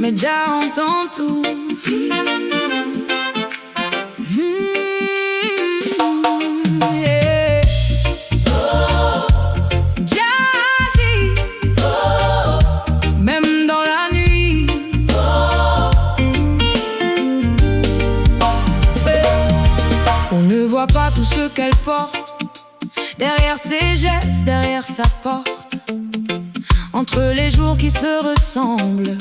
mais Jah entend tout. Yeah. Jah agit, même dans la nuit. On ne voit pas tout ce qu'elle porte derrière ses gestes, derrière sa porte, entre les jours qui se ressemblent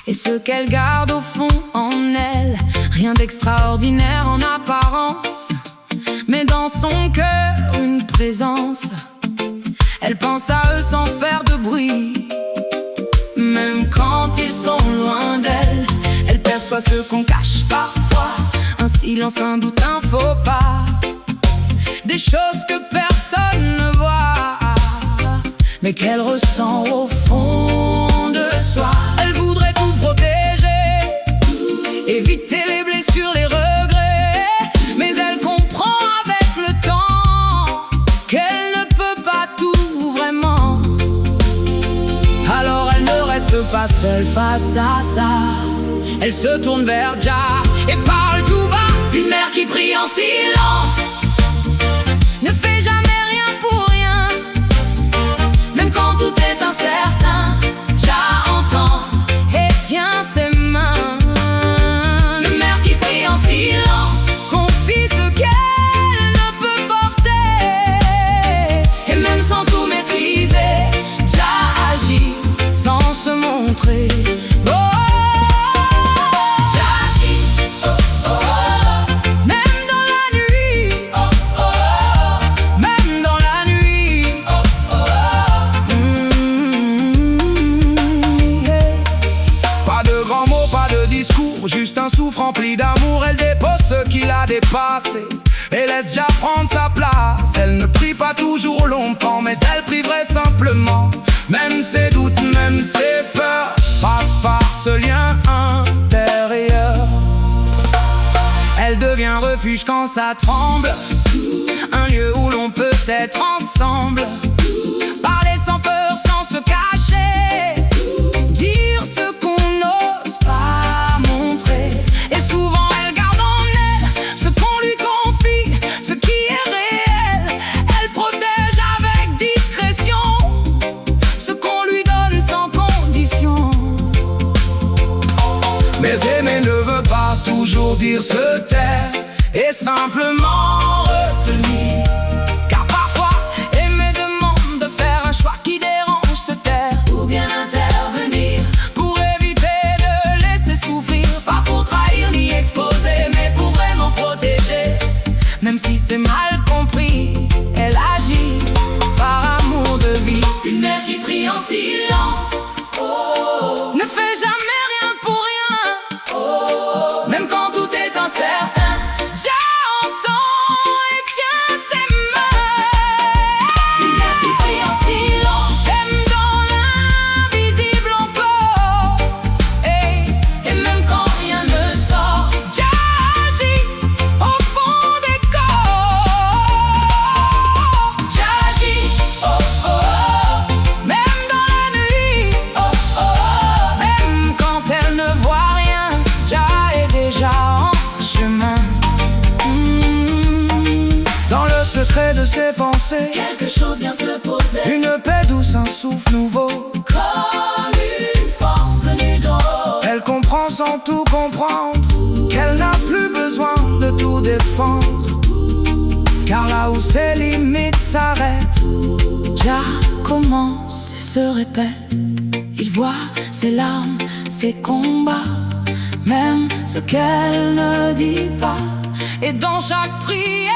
et ce qu'elle garde au fond en elle. Rien d'extraordinaire en apparence, mais dans son cœur une présence. Elle pense à eux sans faire de bruit, même quand ils sont loin d'elle. Elle perçoit ce qu'on cache parfois, un silence, un doute, un faux pas, des choses que personne ne voit, mais qu'elle ressent au fond de soi. Elle voudrait tout protéger, éviter les blessures, les regrets, mais elle comprend avec le temps qu'elle ne peut pas tout vraiment. Alors elle ne reste pas seule face à ça. Elle se tourne vers Jah et parle tout bas. Une mère qui prie en silence ne fait jamais rien pour rien, même quand tout est incertain. Jah entend et tient ses mains. Une mère qui prie en silence confie ce qu'elle ne peut porter, et même sans tout maîtriser, Jah agit sans se montrer. Juste un souffle rempli d'amour, elle dépose ce qu'il a dépassé et laisse Jah prendre sa place. Elle ne prie pas toujours longtemps, mais elle prie vrai simplement. Même ses doutes, même ses peurs passent par ce lien intérieur. Elle devient refuge quand ça tremble, un lieu où l'on peut être ensemble, parler sans peur, sans se cacher, dire ce qu'on n'ose pas montrer. Et souvent elle garde en elle ce qu'on lui confie, ce qui est réel. Elle protège avec discrétion ce qu'on lui donne sans condition. Mais aimer ne veut pas toujours dire se taire et simplement retenir, car parfois aimer demande de faire un choix qui dérange, se taire ou bien intervenir, pour éviter de laisser souffrir. Pas pour trahir ni exposer, mais pour vraiment protéger. Même si c'est mal compris, elle agit par amour de vie. une mère qui prie en silence, oh, Ne fait jamais rien pour rien, même quand tout est incertain. Jah entend et tient ses mains. une mère qui prie en silence, Aime dans l'invisible encore, et même quand rien ne sort, Jah agit au fond des corps. Jah agit, oh oh oh, Même dans la nuit, oh oh oh, même quand elle ne voit rien, Jah est déjà en chemin. dans le secret de ses pensées, quelque chose vient se poser, une paix douce, un souffle nouveau. comme une force venue d'en haut. Elle comprend sans tout comprendre qu'elle n'a plus besoin de tout défendre, car là où ses limites s'arrêtent, Jah commence et se répète. Il voit ses larmes, ses combats, même ce qu'elle ne dit pas. Et dans chaque prière